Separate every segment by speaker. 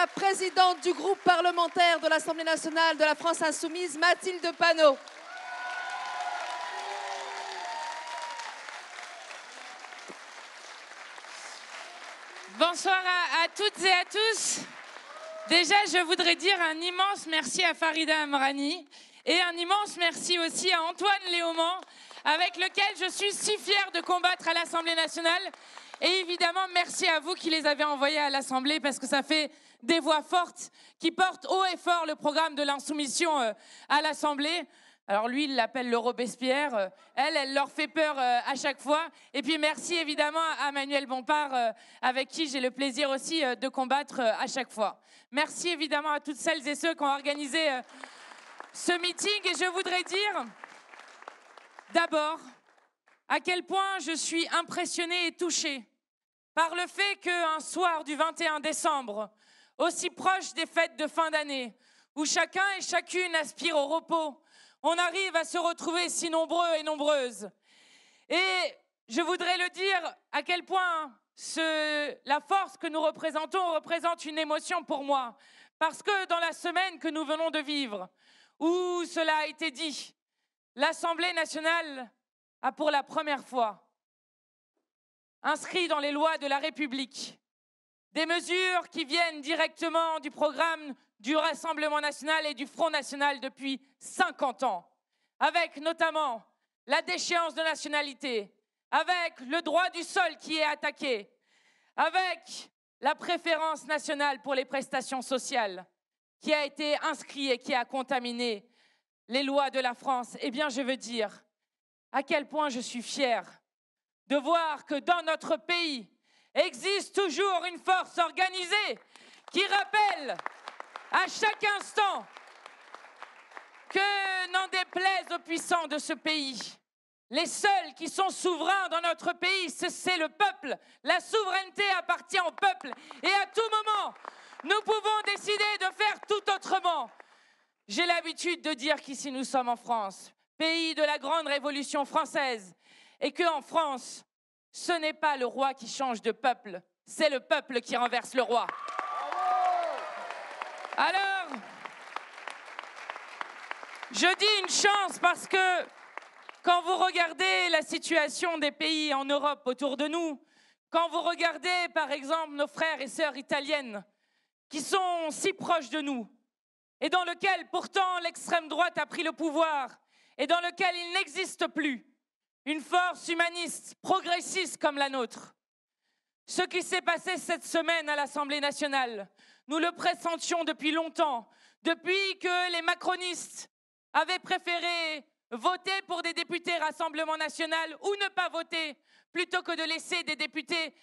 Speaker 1: La présidente du groupe parlementaire de l'Assemblée nationale de la France insoumise, Mathilde Panot.
Speaker 2: Bonsoir à toutes et à tous. Déjà, je voudrais dire un immense merci à Farida Amrani et un immense merci aussi à Antoine Léaumont, avec lequel je suis si fière de combattre à l'Assemblée nationale. Et évidemment, merci à vous qui les avez envoyés à l'Assemblée, parce que ça fait des voix fortes qui portent haut et fort le programme de l'insoumission à l'Assemblée. Alors lui, il l'appelle le Robespierre. Elle leur fait peur à chaque fois. Et puis merci évidemment à Manuel Bompard, avec qui j'ai le plaisir aussi de combattre à chaque fois. Merci évidemment à toutes celles et ceux qui ont organisé ce meeting. Et je voudrais dire d'abord à quel point je suis impressionnée et touchée par le fait qu'un soir du 21 décembre, aussi proche des fêtes de fin d'année, où chacun et chacune aspire au repos, on arrive à se retrouver si nombreux et nombreuses. Et je voudrais le dire à quel point la force que nous représentons représente une émotion pour moi. Parce que dans la semaine que nous venons de vivre, où cela a été dit, l'Assemblée nationale a pour la première fois inscrit dans les lois de la République des mesures qui viennent directement du programme du Rassemblement national et du Front national depuis 50 ans, avec notamment la déchéance de nationalité, avec le droit du sol qui est attaqué, avec la préférence nationale pour les prestations sociales qui a été inscrit et qui a contaminé les lois de la France. Eh bien, je veux dire à quel point je suis fière de voir que dans notre pays existe toujours une force organisée qui rappelle à chaque instant que, n'en déplaise aux puissants de ce pays, les seuls qui sont souverains dans notre pays, c'est le peuple. La souveraineté appartient au peuple. Et à tout moment, nous pouvons décider de faire tout autrement. J'ai l'habitude de dire qu'ici nous sommes en France, pays de la grande révolution française, et qu'en France, ce n'est pas le roi qui change de peuple, c'est le peuple qui renverse le roi. Alors, je dis une chance parce que quand vous regardez la situation des pays en Europe autour de nous, quand vous regardez par exemple nos frères et sœurs italiennes qui sont si proches de nous et dans lequel pourtant l'extrême droite a pris le pouvoir et dans lequel il n'existe plus une force humaniste, progressiste comme la nôtre. Ce qui s'est passé cette semaine à l'Assemblée nationale, nous le pressentions depuis longtemps, depuis que les macronistes avaient préféré voter pour des députés Rassemblement national ou ne pas voter, plutôt que de laisser des députés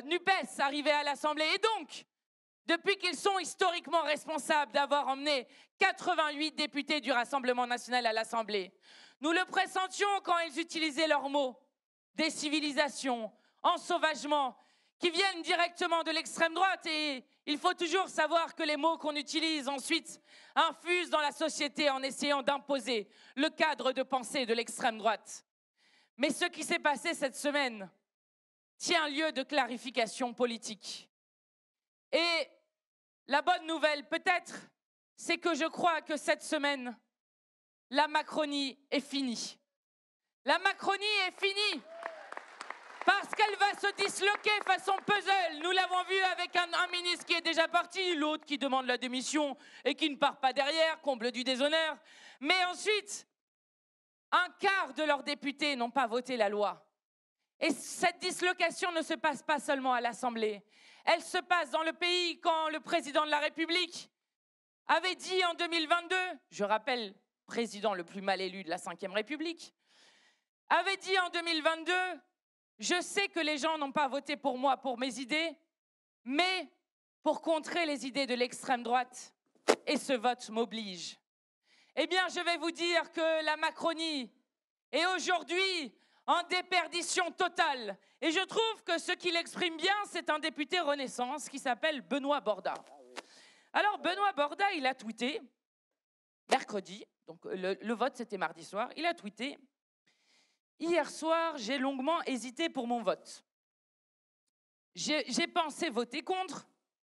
Speaker 2: NUPES arriver à l'Assemblée. Et donc, depuis qu'ils sont historiquement responsables d'avoir emmené 88 députés du Rassemblement national à l'Assemblée, nous le pressentions quand ils utilisaient leurs mots, décivilisation, ensauvagement, qui viennent directement de l'extrême droite. Et il faut toujours savoir que les mots qu'on utilise ensuite infusent dans la société en essayant d'imposer le cadre de pensée de l'extrême droite. Mais ce qui s'est passé cette semaine tient lieu de clarification politique. Et la bonne nouvelle, peut-être, c'est que je crois que cette semaine, la Macronie est finie. La Macronie est finie parce qu'elle va se disloquer façon puzzle. Nous l'avons vu avec un ministre qui est déjà parti, l'autre qui demande la démission et qui ne part pas derrière, comble du déshonneur. Mais ensuite, un quart de leurs députés n'ont pas voté la loi. Et cette dislocation ne se passe pas seulement à l'Assemblée. Elle se passe dans le pays quand le président de la République avait dit en 2022, je rappelle, président le plus mal élu de la Ve République, avait dit en 2022, je sais que les gens n'ont pas voté pour moi, pour mes idées, mais pour contrer les idées de l'extrême droite, et ce vote m'oblige. Eh bien, je vais vous dire que la Macronie est aujourd'hui en déperdition totale. Et je trouve que ce qui l'exprime bien, c'est un député Renaissance qui s'appelle Benoît Borda. Alors, Benoît Borda, il a tweeté, mercredi, donc le vote c'était mardi soir, il a tweeté « Hier soir, j'ai longuement hésité pour mon vote. J'ai pensé voter contre,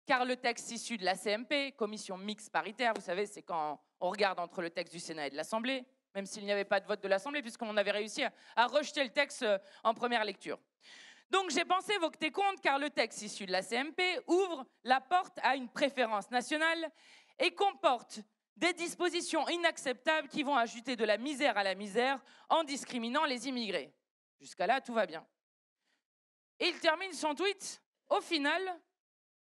Speaker 2: car le texte issu de la CMP, commission mixte paritaire, vous savez, c'est quand on regarde entre le texte du Sénat et de l'Assemblée, même s'il n'y avait pas de vote de l'Assemblée, puisqu'on avait réussi à rejeter le texte en première lecture. Donc j'ai pensé voter contre, car le texte issu de la CMP ouvre la porte à une préférence nationale et comporte des dispositions inacceptables qui vont ajouter de la misère à la misère en discriminant les immigrés. Jusqu'à là, tout va bien. Et il termine son tweet. Au final,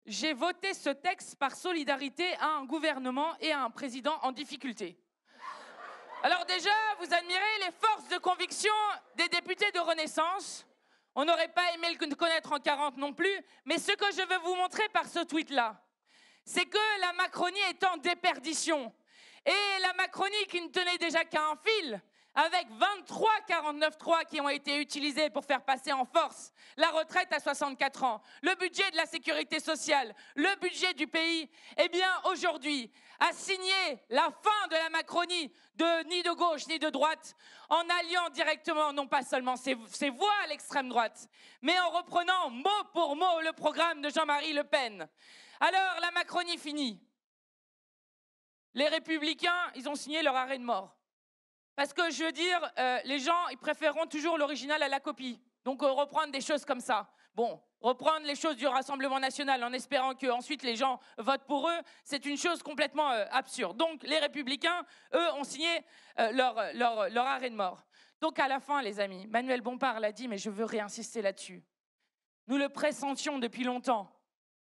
Speaker 2: j'ai voté ce texte par solidarité à un gouvernement et à un président en difficulté. Alors déjà, vous admirez les forces de conviction des députés de Renaissance. On n'aurait pas aimé le connaître en 40 non plus, mais ce que je veux vous montrer par ce tweet-là, c'est que la Macronie est en déperdition. Et la Macronie qui ne tenait déjà qu'à un fil, avec 23 49.3 qui ont été utilisés pour faire passer en force la retraite à 64 ans, le budget de la sécurité sociale, le budget du pays, eh bien aujourd'hui, a signé la fin de la Macronie, ni de gauche ni de droite, en alliant directement non pas seulement ses voix à l'extrême droite, mais en reprenant mot pour mot le programme de Jean-Marie Le Pen. Alors la Macronie finit. Les Républicains, ils ont signé leur arrêt de mort. Parce que, je veux dire, les gens, ils préféreront toujours l'original à la copie. Donc, reprendre des choses comme ça. Bon, reprendre les choses du Rassemblement national en espérant qu'ensuite les gens votent pour eux, c'est une chose complètement absurde. Donc, les Républicains, eux, ont signé leur arrêt de mort. Donc, à la fin, les amis, Manuel Bompard l'a dit, mais je veux réinsister là-dessus. Nous le pressentions depuis longtemps.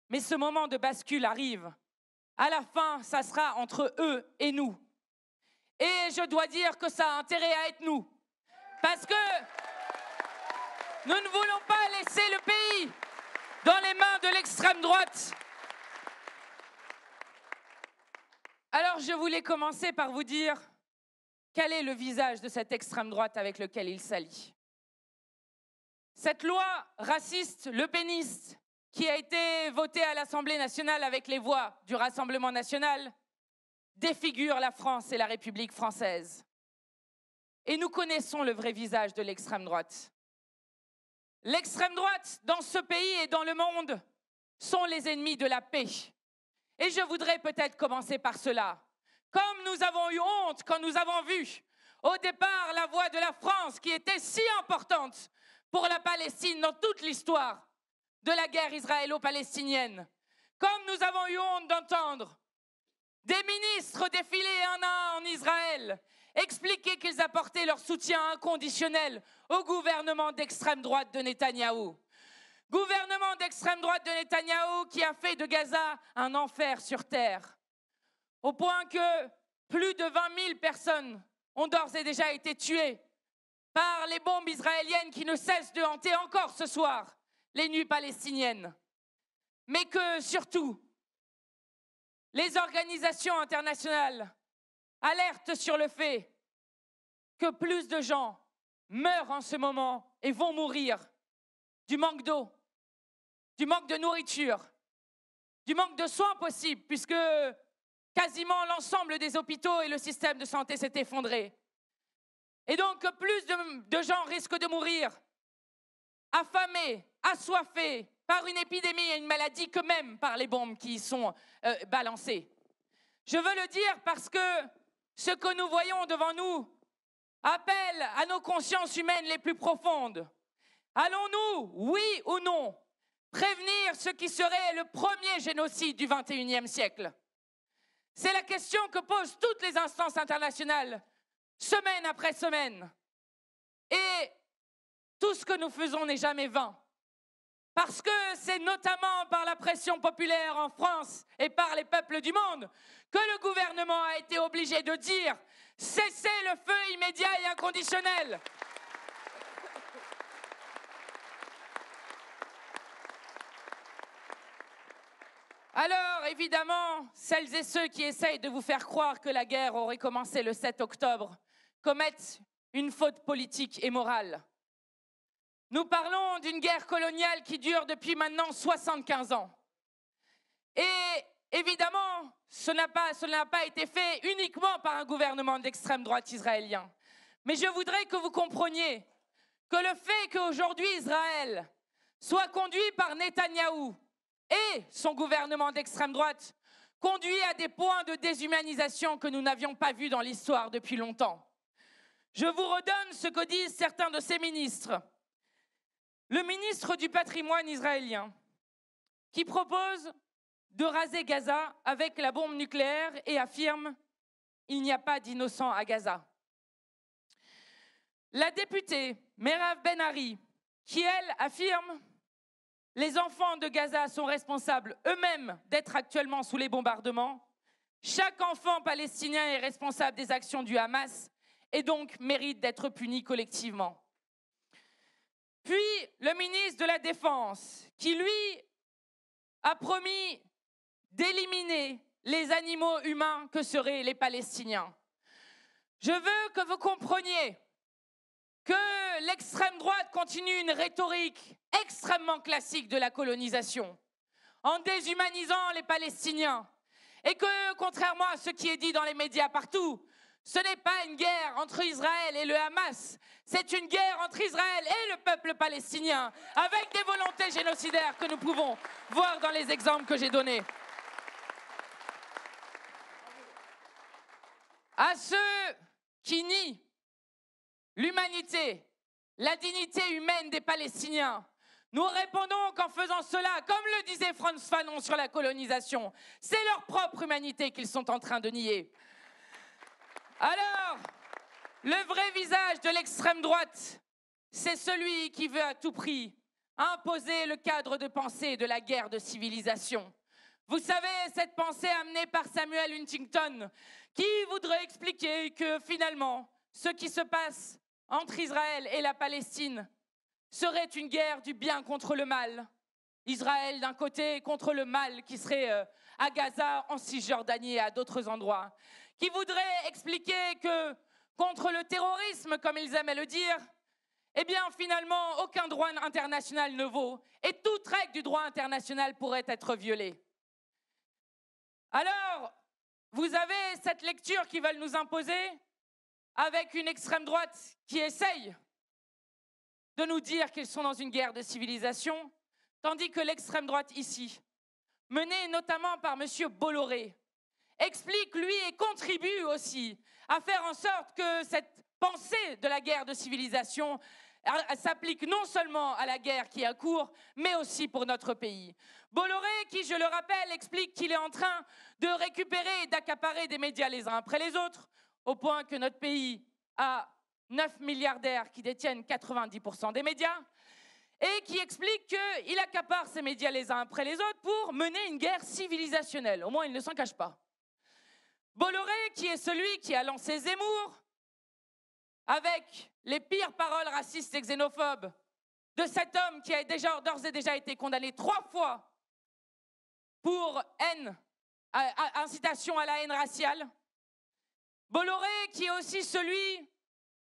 Speaker 2: Mais ce moment de bascule arrive. À la fin, ça sera entre eux et nous. Et je dois dire que ça a intérêt à être nous. Parce que nous ne voulons pas laisser le pays dans les mains de l'extrême droite. Alors je voulais commencer par vous dire quel est le visage de cette extrême droite avec lequel il s'allie. Cette loi raciste, lepéniste, qui a été votée à l'Assemblée nationale avec les voix du Rassemblement national, défigure la France et la République française. Et nous connaissons le vrai visage de l'extrême droite. L'extrême droite, dans ce pays et dans le monde, sont les ennemis de la paix. Et je voudrais peut-être commencer par cela. Comme nous avons eu honte quand nous avons vu, au départ, la voix de la France, qui était si importante pour la Palestine dans toute l'histoire de la guerre israélo-palestinienne. Comme nous avons eu honte d'entendre des ministres défiler un à un en Israël, expliquer qu'ils apportaient leur soutien inconditionnel au gouvernement d'extrême droite de Netanyahou. Gouvernement d'extrême droite de Netanyahou qui a fait de Gaza un enfer sur terre. Au point que plus de 20 000 personnes ont d'ores et déjà été tuées par les bombes israéliennes qui ne cessent de hanter encore ce soir les nuits palestiniennes. Mais que surtout, les organisations internationales alertent sur le fait que plus de gens meurent en ce moment et vont mourir du manque d'eau, du manque de nourriture, du manque de soins possibles, puisque quasiment l'ensemble des hôpitaux et le système de santé s'est effondré. Et donc plus de gens risquent de mourir affamés, assoiffés, par une épidémie et une maladie que même par les bombes qui y sont balancées. Je veux le dire parce que ce que nous voyons devant nous appelle à nos consciences humaines les plus profondes. Allons-nous, oui ou non, prévenir ce qui serait le premier génocide du XXIe siècle? C'est la question que posent toutes les instances internationales, semaine après semaine. Et tout ce que nous faisons n'est jamais vain. Parce que c'est notamment par la pression populaire en France et par les peuples du monde que le gouvernement a été obligé de dire « Cessez le feu immédiat et inconditionnel ». Alors, évidemment, celles et ceux qui essayent de vous faire croire que la guerre aurait commencé le 7 octobre commettent une faute politique et morale. Nous parlons d'une guerre coloniale qui dure depuis maintenant 75 ans. Et évidemment, cela n'a pas été fait uniquement par un gouvernement d'extrême droite israélien. Mais je voudrais que vous compreniez que le fait qu'aujourd'hui Israël soit conduit par Netanyahou, et son gouvernement d'extrême droite conduit à des points de déshumanisation que nous n'avions pas vus dans l'histoire depuis longtemps. Je vous redonne ce que disent certains de ses ministres. Le ministre du patrimoine israélien qui propose de raser Gaza avec la bombe nucléaire et affirme « Il n'y a pas d'innocents à Gaza ». La députée Meirav Ben-Ari, qui elle affirme « Les enfants de Gaza sont responsables eux-mêmes d'être actuellement sous les bombardements. Chaque enfant palestinien est responsable des actions du Hamas et donc mérite d'être puni collectivement. » Puis le ministre de la Défense, qui lui a promis d'éliminer les animaux humains que seraient les Palestiniens. Je veux que vous compreniez que l'extrême droite continue une rhétorique extrêmement classique de la colonisation, en déshumanisant les Palestiniens, et que, contrairement à ce qui est dit dans les médias partout, ce n'est pas une guerre entre Israël et le Hamas, c'est une guerre entre Israël et le peuple palestinien, avec des volontés génocidaires que nous pouvons voir dans les exemples que j'ai donnés. À ceux qui nient l'humanité, la dignité humaine des Palestiniens, nous répondons qu'en faisant cela, comme le disait Frantz Fanon sur la colonisation, c'est leur propre humanité qu'ils sont en train de nier. Alors, le vrai visage de l'extrême droite, c'est celui qui veut à tout prix imposer le cadre de pensée de la guerre de civilisation. Vous savez, cette pensée amenée par Samuel Huntington, qui voudrait expliquer que finalement, ce qui se passe entre Israël et la Palestine serait une guerre du bien contre le mal. Israël d'un côté contre le mal qui serait à Gaza, en Cisjordanie et à d'autres endroits. Qui voudrait expliquer que contre le terrorisme, comme ils aimaient le dire, eh bien finalement aucun droit international ne vaut et toute règle du droit international pourrait être violée. Alors, vous avez cette lecture qu'ils veulent nous imposer avec une extrême droite qui essaye de nous dire qu'ils sont dans une guerre de civilisation, tandis que l'extrême droite ici, menée notamment par M. Bolloré, explique, lui, et contribue aussi à faire en sorte que cette pensée de la guerre de civilisation s'applique non seulement à la guerre qui est en cours, mais aussi pour notre pays. Bolloré, qui, je le rappelle, explique qu'il est en train de récupérer et d'accaparer des médias les uns après les autres, au point que notre pays a 9 milliardaires qui détiennent 90% des médias, et qui explique qu'il accapare ces médias les uns après les autres pour mener une guerre civilisationnelle. Au moins, il ne s'en cache pas. Bolloré, qui est celui qui a lancé Zemmour, avec les pires paroles racistes et xénophobes de cet homme qui a d'ores et déjà été condamné 3 fois pour incitation à la haine raciale. Bolloré, qui est aussi celui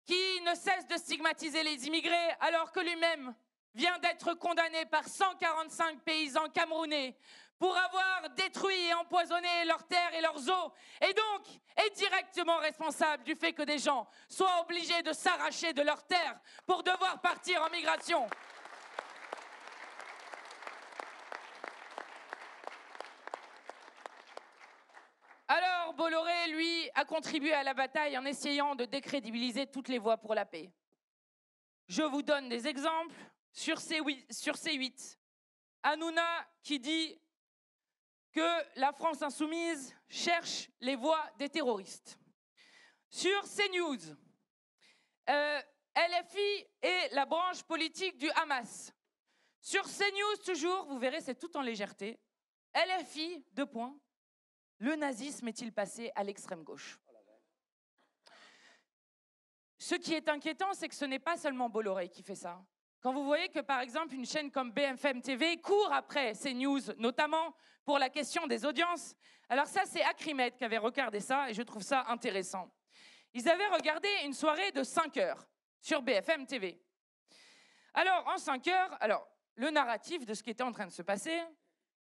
Speaker 2: qui ne cesse de stigmatiser les immigrés, alors que lui-même vient d'être condamné par 145 paysans camerounais pour avoir détruit et empoisonné leurs terres et leurs eaux, et donc est directement responsable du fait que des gens soient obligés de s'arracher de leurs terres pour devoir partir en migration. Alors, Bolloré, lui, a contribué à la bataille en essayant de décrédibiliser toutes les voies pour la paix. Je vous donne des exemples sur C8. Hanouna qui dit que la France insoumise cherche les voies des terroristes. Sur CNews, LFI et la branche politique du Hamas. Sur CNews toujours, vous verrez, c'est tout en légèreté. LFI, 2 points. Le nazisme est-il passé à l'extrême gauche? Ce qui est inquiétant, c'est que ce n'est pas seulement Bolloré qui fait ça. Quand vous voyez que, par exemple, une chaîne comme BFM TV court après ces news, notamment pour la question des audiences. Alors ça, c'est Acrimed qui avait regardé ça, et je trouve ça intéressant. Ils avaient regardé une soirée de 5 heures sur BFM TV. Alors, en 5 heures, le narratif de ce qui était en train de se passer,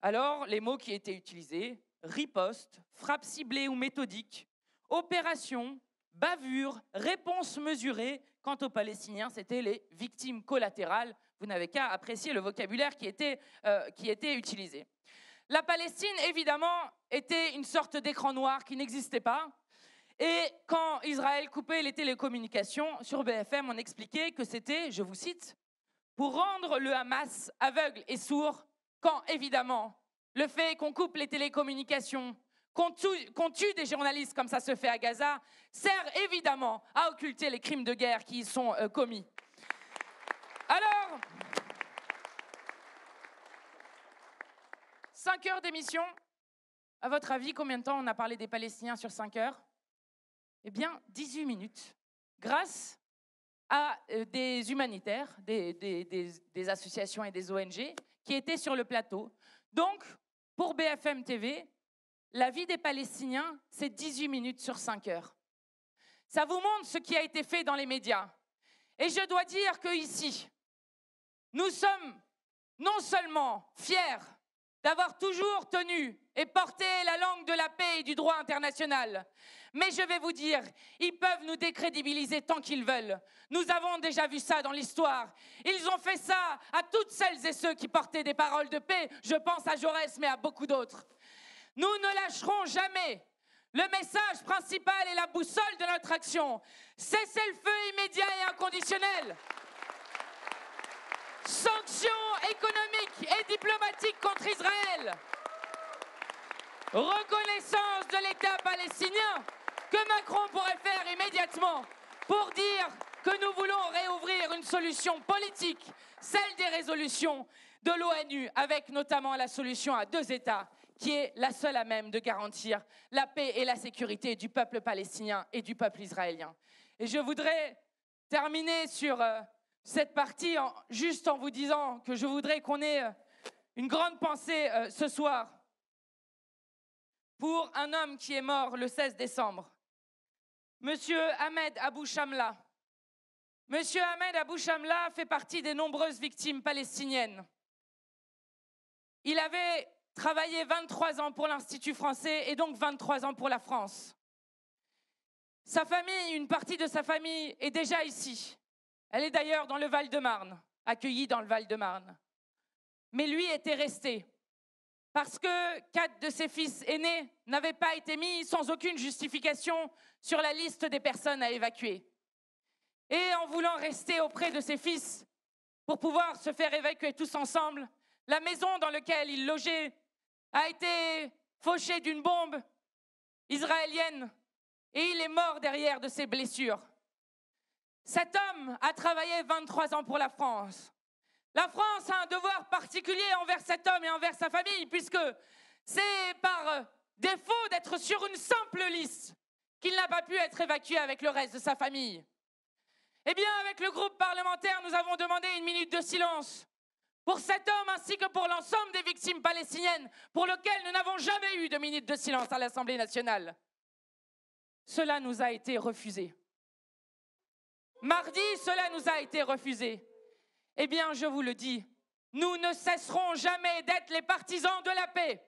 Speaker 2: alors, les mots qui étaient utilisés, riposte, frappe ciblée ou méthodique, opération, bavure, réponse mesurée. Quant aux Palestiniens, c'était les victimes collatérales Vous n'avez qu'à apprécier le vocabulaire qui était utilisé. La Palestine, évidemment, était une sorte d'écran noir qui n'existait pas. Et quand Israël coupait les télécommunications, sur BFM, on expliquait que c'était, je vous cite, pour rendre le Hamas aveugle et sourd, quand, évidemment, le fait qu'on coupe les télécommunications, qu'on tue des journalistes comme ça se fait à Gaza, sert évidemment à occulter les crimes de guerre qui y sont commis. Alors, 5 heures d'émission, à votre avis, combien de temps on a parlé des Palestiniens sur 5 heures? Eh bien, 18 minutes, grâce à des humanitaires, des associations et des ONG qui étaient sur le plateau. Donc, pour BFM TV, la vie des Palestiniens, c'est 18 minutes sur 5 heures. Ça vous montre ce qui a été fait dans les médias. Et je dois dire qu'ici, nous sommes non seulement fiers d'avoir toujours tenu et porté la langue de la paix et du droit international, mais je vais vous dire, ils peuvent nous décrédibiliser tant qu'ils veulent. Nous avons déjà vu ça dans l'histoire. Ils ont fait ça à toutes celles et ceux qui portaient des paroles de paix. Je pense à Jaurès, mais à beaucoup d'autres. Nous ne lâcherons jamais. Le message principal et la boussole de notre action, cessez-le-feu immédiat et inconditionnel. Sanctions économiques et diplomatiques contre Israël. Reconnaissance de l'État palestinien que Macron pourrait faire immédiatement pour dire que nous voulons réouvrir une solution politique, celle des résolutions de l'ONU, avec notamment la solution à 2 États, qui est la seule à même de garantir la paix et la sécurité du peuple palestinien et du peuple israélien. Et je voudrais terminer sur cette partie juste en vous disant que je voudrais qu'on ait une grande pensée ce soir pour un homme qui est mort le 16 décembre, Monsieur Ahmed Abou Shamla. Monsieur Ahmed Abou Shamla fait partie des nombreuses victimes palestiniennes. Il avait travaillé 23 ans pour l'Institut français et donc 23 ans pour la France. Sa famille, une partie de sa famille est déjà ici. Elle est d'ailleurs dans le Val-de-Marne, accueillie dans le Val-de-Marne. Mais lui était resté parce que 4 de ses fils aînés n'avaient pas été mis sans aucune justification sur la liste des personnes à évacuer. Et en voulant rester auprès de ses fils pour pouvoir se faire évacuer tous ensemble, la maison dans laquelle il logeait a été fauchée d'une bombe israélienne et il est mort derrière de ses blessures. Cet homme a travaillé 23 ans pour la France. La France a un devoir particulier envers cet homme et envers sa famille, puisque c'est par défaut d'être sur une simple liste qu'il n'a pas pu être évacué avec le reste de sa famille. Eh bien, avec le groupe parlementaire, nous avons demandé 1 minute de silence pour cet homme ainsi que pour l'ensemble des victimes palestiniennes, pour lesquelles nous n'avons jamais eu de minute de silence à l'Assemblée nationale. Cela nous a été refusé. Mardi, cela nous a été refusé. Eh bien, je vous le dis, nous ne cesserons jamais d'être les partisans de la paix.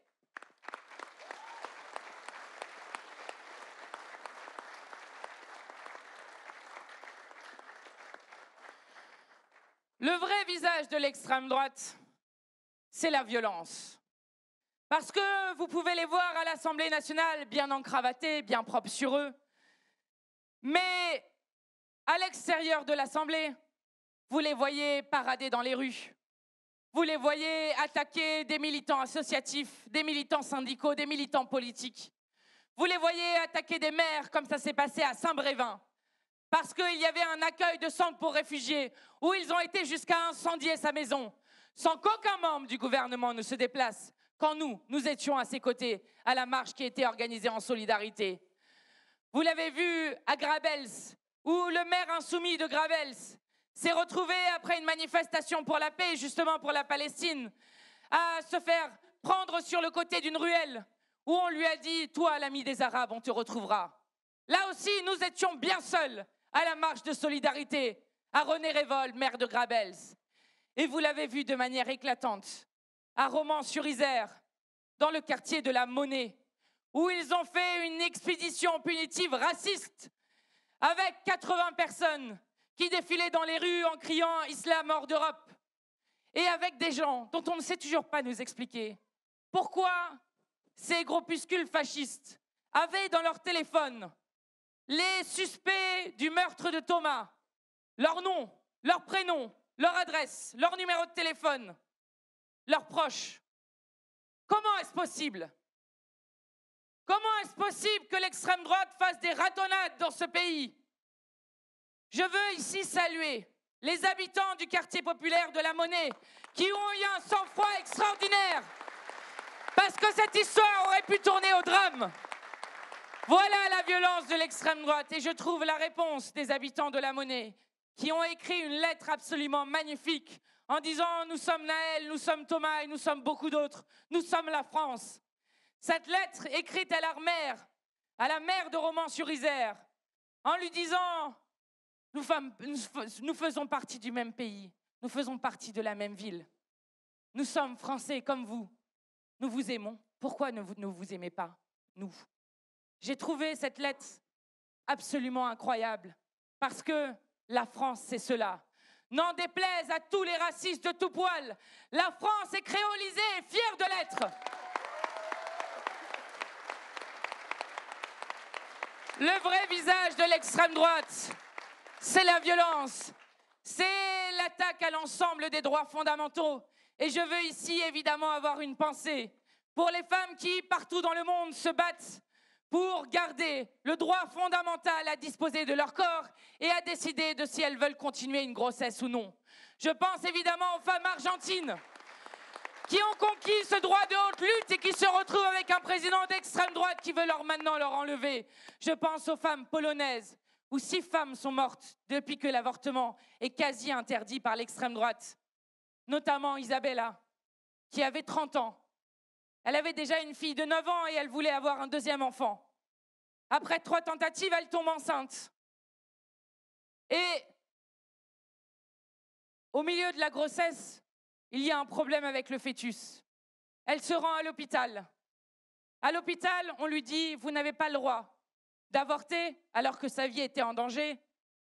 Speaker 2: Le vrai visage de l'extrême droite, c'est la violence. Parce que vous pouvez les voir à l'Assemblée nationale, bien encravatés, bien propres sur eux. Mais à l'extérieur de l'Assemblée, vous les voyez parader dans les rues. Vous les voyez attaquer des militants associatifs, des militants syndicaux, des militants politiques. Vous les voyez attaquer des maires comme ça s'est passé à Saint-Brévin. Parce qu'il y avait un accueil de centre pour réfugiés où ils ont été jusqu'à incendier sa maison, sans qu'aucun membre du gouvernement ne se déplace, quand nous étions à ses côtés, à la marche qui était organisée en solidarité. Vous l'avez vu à Grabels, où le maire insoumis de Grabels s'est retrouvé après une manifestation pour la paix, justement pour la Palestine, à se faire prendre sur le côté d'une ruelle, où on lui a dit « Toi, l'ami des Arabes, on te retrouvera ». Là aussi, nous étions bien seuls à la marche de solidarité, à René Révolte, maire de Grabels. Et vous l'avez vu de manière éclatante, à Romans-sur-Isère, dans le quartier de la Monnaie, où ils ont fait une expédition punitive raciste avec 80 personnes qui défilaient dans les rues en criant « Islam hors d'Europe ». et avec des gens dont on ne sait toujours pas nous expliquer pourquoi ces groupuscules fascistes avaient dans leur téléphone les suspects du meurtre de Thomas, leur nom, leur prénom, leur adresse, leur numéro de téléphone, leurs proches. Comment est-ce possible? Comment est-ce possible que l'extrême droite fasse des ratonnades dans ce pays? Je veux ici saluer les habitants du quartier populaire de la Monnaie qui ont eu un sang-froid extraordinaire parce que cette histoire aurait pu tourner au drame. Voilà la violence de l'extrême droite et je trouve la réponse des habitants de la Monnaie qui ont écrit une lettre absolument magnifique en disant « Nous sommes Naël, nous sommes Thomas et nous sommes beaucoup d'autres. Nous sommes la France ». Cette lettre écrite à la maire de Romans-sur-Isère, en lui disant nous faisons partie du même pays, nous faisons partie de la même ville. Nous sommes Français comme vous. Nous vous aimons. Pourquoi ne vous aimez pas, nous? J'ai trouvé cette lettre absolument incroyable parce que la France, c'est cela. N'en déplaise à tous les racistes de tout poil, la France est créolisée et fière de l'être. Le vrai visage de l'extrême droite, c'est la violence, c'est l'attaque à l'ensemble des droits fondamentaux. Et je veux ici évidemment avoir une pensée pour les femmes qui, partout dans le monde, se battent pour garder le droit fondamental à disposer de leur corps et à décider de si elles veulent continuer une grossesse ou non. Je pense évidemment aux femmes argentines qui ont conquis ce droit de haute lutte et qui se retrouvent avec un président d'extrême droite qui veut maintenant leur enlever. Je pense aux femmes polonaises, où 6 femmes sont mortes depuis que l'avortement est quasi interdit par l'extrême droite. Notamment Isabella, qui avait 30 ans. Elle avait déjà une fille de 9 ans et elle voulait avoir un deuxième enfant. Après 3 tentatives, elle tombe enceinte. Et au milieu de la grossesse, il y a un problème avec le fœtus. Elle se rend à l'hôpital. À l'hôpital, on lui dit « Vous n'avez pas le droit d'avorter alors que sa vie était en danger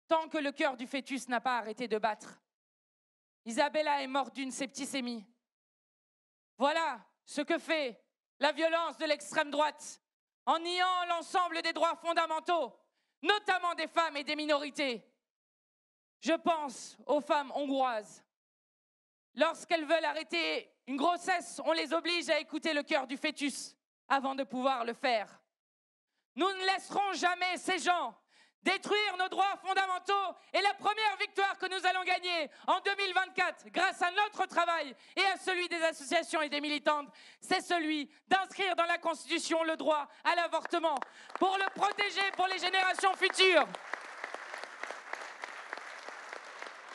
Speaker 2: tant que le cœur du fœtus n'a pas arrêté de battre. » Isabella est morte d'une septicémie. Voilà ce que fait la violence de l'extrême droite en niant l'ensemble des droits fondamentaux, notamment des femmes et des minorités. Je pense aux femmes hongroises. Lorsqu'elles veulent arrêter une grossesse, on les oblige à écouter le cœur du fœtus avant de pouvoir le faire. Nous ne laisserons jamais ces gens détruire nos droits fondamentaux et la première victoire que nous allons gagner en 2024 grâce à notre travail et à celui des associations et des militantes, c'est celui d'inscrire dans la Constitution le droit à l'avortement pour le protéger pour les générations futures.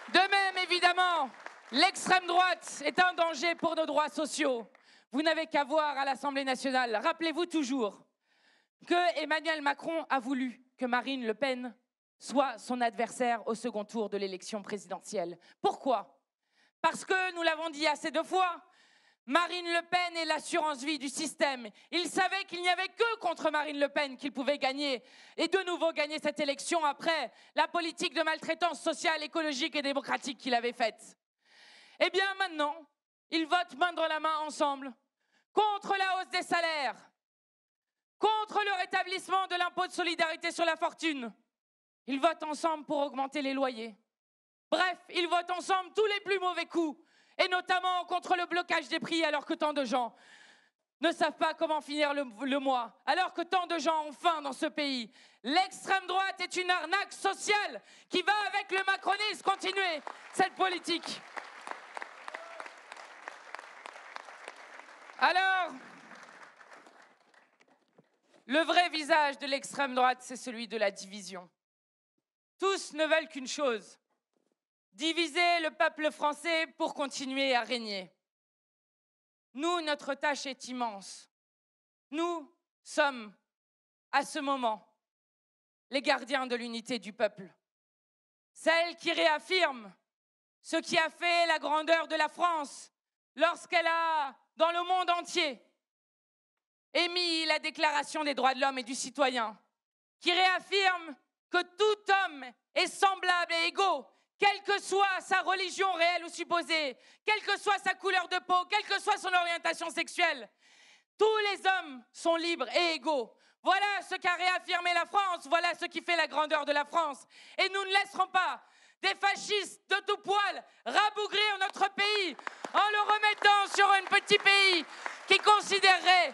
Speaker 2: De même, évidemment, l'extrême droite est un danger pour nos droits sociaux. Vous n'avez qu'à voir à l'Assemblée nationale. Rappelez-vous toujours que Emmanuel Macron a voulu que Marine Le Pen soit son adversaire au second tour de l'élection présidentielle. Pourquoi? Parce que, nous l'avons dit assez de fois, Marine Le Pen est l'assurance vie du système. Il savait qu'il n'y avait que contre Marine Le Pen qu'il pouvait gagner et de nouveau gagner cette élection après la politique de maltraitance sociale, écologique et démocratique qu'il avait faite. Eh bien maintenant, ils votent main dans la main ensemble contre la hausse des salaires, contre le rétablissement de l'impôt de solidarité sur la fortune. Ils votent ensemble pour augmenter les loyers. Bref, ils votent ensemble tous les plus mauvais coups, et notamment contre le blocage des prix, alors que tant de gens ne savent pas comment finir le mois, alors que tant de gens ont faim dans ce pays. L'extrême droite est une arnaque sociale qui va avec le macronisme continuer cette politique. Alors, le vrai visage de l'extrême droite, c'est celui de la division. Tous ne veulent qu'une chose, diviser le peuple français pour continuer à régner. Nous, notre tâche est immense. Nous sommes, à ce moment, les gardiens de l'unité du peuple. Celles qui réaffirment ce qui a fait la grandeur de la France lorsqu'elle a, dans le monde entier, émis la Déclaration des droits de l'homme et du citoyen, qui réaffirme que tout homme est semblable et égaux, quelle que soit sa religion réelle ou supposée, quelle que soit sa couleur de peau, quelle que soit son orientation sexuelle. Tous les hommes sont libres et égaux. Voilà ce qu'a réaffirmé la France, voilà ce qui fait la grandeur de la France. Et nous ne laisserons pas des fascistes de tout poil rabougrir notre pays en le remettant sur un petit pays qui considérerait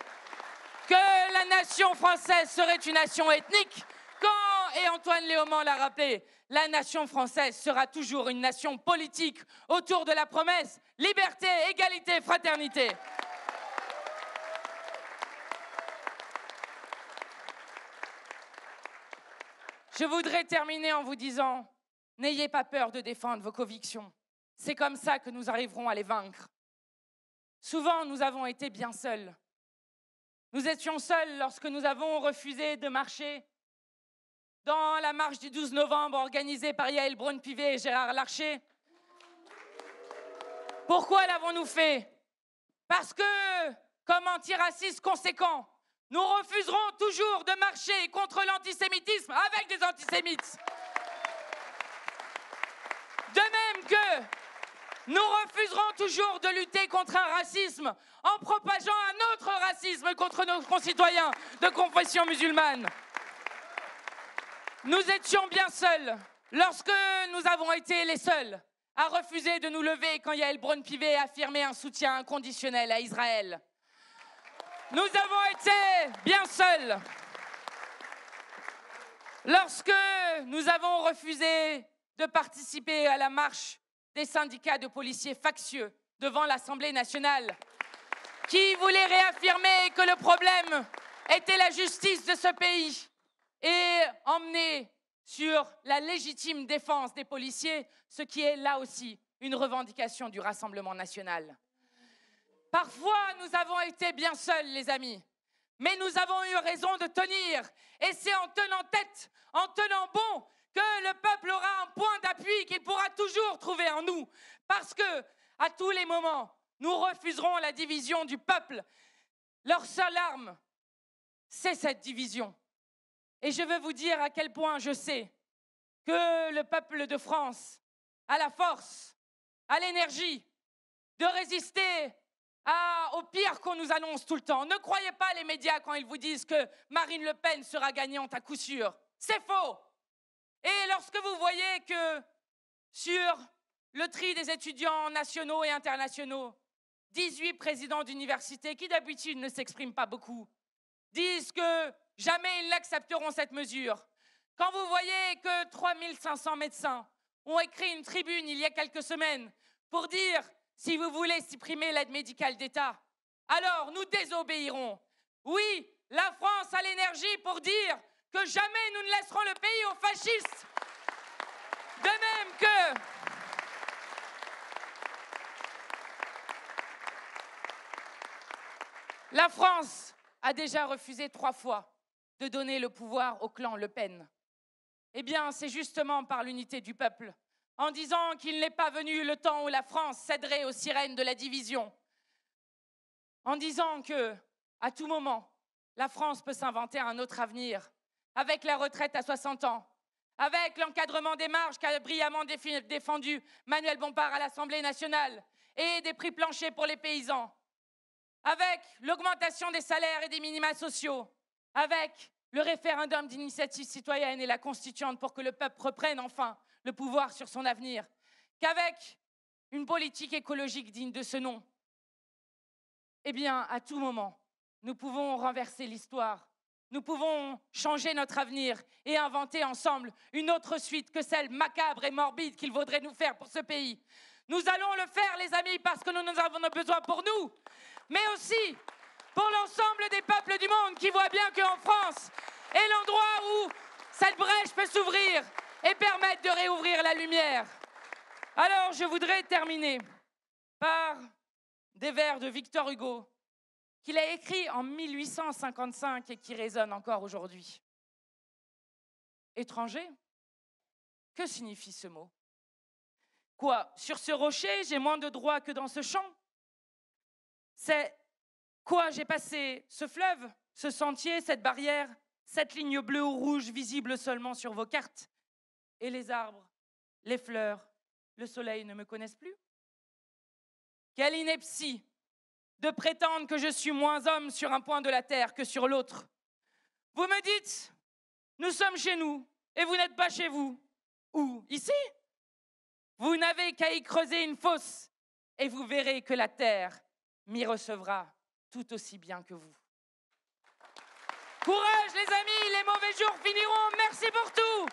Speaker 2: que la nation française serait une nation ethnique. Quand, et Antoine Léaumont l'a rappelé, la nation française sera toujours une nation politique autour de la promesse liberté, égalité, fraternité. Je voudrais terminer en vous disant, n'ayez pas peur de défendre vos convictions. C'est comme ça que nous arriverons à les vaincre. Souvent, nous avons été bien seuls. Nous étions seuls lorsque nous avons refusé de marcher dans la marche du 12 novembre organisée par Yael Braun-Pivet et Gérard Larcher. Pourquoi l'avons-nous fait? Parce que, comme antiraciste conséquent, nous refuserons toujours de marcher contre l'antisémitisme avec des antisémites. De même que nous refuserons toujours de lutter contre un racisme en propageant un autre racisme contre nos concitoyens de confession musulmane. Nous étions bien seuls lorsque nous avons été les seuls à refuser de nous lever quand Yael Braun-Pivet affirmait un soutien inconditionnel à Israël. Nous avons été bien seuls lorsque nous avons refusé de participer à la marche des syndicats de policiers factieux devant l'Assemblée nationale qui voulaient réaffirmer que le problème était la justice de ce pays et emmener sur la légitime défense des policiers, ce qui est là aussi une revendication du Rassemblement national. Parfois, nous avons été bien seuls, les amis, mais nous avons eu raison de tenir. Et c'est en tenant tête, en tenant bon, que le peuple aura un point d'appui qu'il pourra toujours trouver en nous. Parce que, à tous les moments, nous refuserons la division du peuple. Leur seule arme, c'est cette division. Et je veux vous dire à quel point je sais que le peuple de France a la force, a l'énergie de résister au pire qu'on nous annonce tout le temps. Ne croyez pas les médias quand ils vous disent que Marine Le Pen sera gagnante à coup sûr. C'est faux. Et lorsque vous voyez que sur le tri des étudiants nationaux et internationaux, 18 présidents d'université, qui d'habitude ne s'expriment pas beaucoup, disent que jamais ils n'accepteront cette mesure. Quand vous voyez que 3500 médecins ont écrit une tribune il y a quelques semaines pour dire « si vous voulez supprimer l'aide médicale d'État, alors nous désobéirons ». Oui, la France a l'énergie pour dire que jamais nous ne laisserons le pays aux fascistes. De même que la France a déjà refusé 3 fois de donner le pouvoir au clan Le Pen. Eh bien, c'est justement par l'unité du peuple, en disant qu'il n'est pas venu le temps où la France céderait aux sirènes de la division, en disant que, à tout moment, la France peut s'inventer un autre avenir, avec la retraite à 60 ans, avec l'encadrement des marges qu'a brillamment défendu Manuel Bompard à l'Assemblée nationale, et des prix planchers pour les paysans, avec l'augmentation des salaires et des minima sociaux, avec le référendum d'initiative citoyenne et la constituante pour que le peuple reprenne enfin le pouvoir sur son avenir, qu'avec une politique écologique digne de ce nom. Eh bien, à tout moment, nous pouvons renverser l'histoire, nous pouvons changer notre avenir et inventer ensemble une autre suite que celle macabre et morbide qu'il vaudrait nous faire pour ce pays. Nous allons le faire, les amis, parce que nous en avons besoin pour nous, mais aussi pour l'ensemble des peuples du monde qui voient bien qu'en France est l'endroit où cette brèche peut s'ouvrir et permettre de réouvrir la lumière. Alors, je voudrais terminer par des vers de Victor Hugo, qu'il a écrit en 1855 et qui résonnent encore aujourd'hui. Étranger, que signifie ce mot? Quoi, sur ce rocher, j'ai moins de droits que dans ce champ? C'est quoi, j'ai passé ce fleuve, ce sentier, cette barrière, cette ligne bleue ou rouge visible seulement sur vos cartes? Et les arbres, les fleurs, le soleil ne me connaisse plus? Quelle ineptie de prétendre que je suis moins homme sur un point de la terre que sur l'autre. Vous me dites, nous sommes chez nous, et vous n'êtes pas chez vous. Où? Ici? Vous n'avez qu'à y creuser une fosse, et vous verrez que la terre m'y recevra tout aussi bien que vous. Courage les amis, les mauvais jours finiront. Merci pour tout.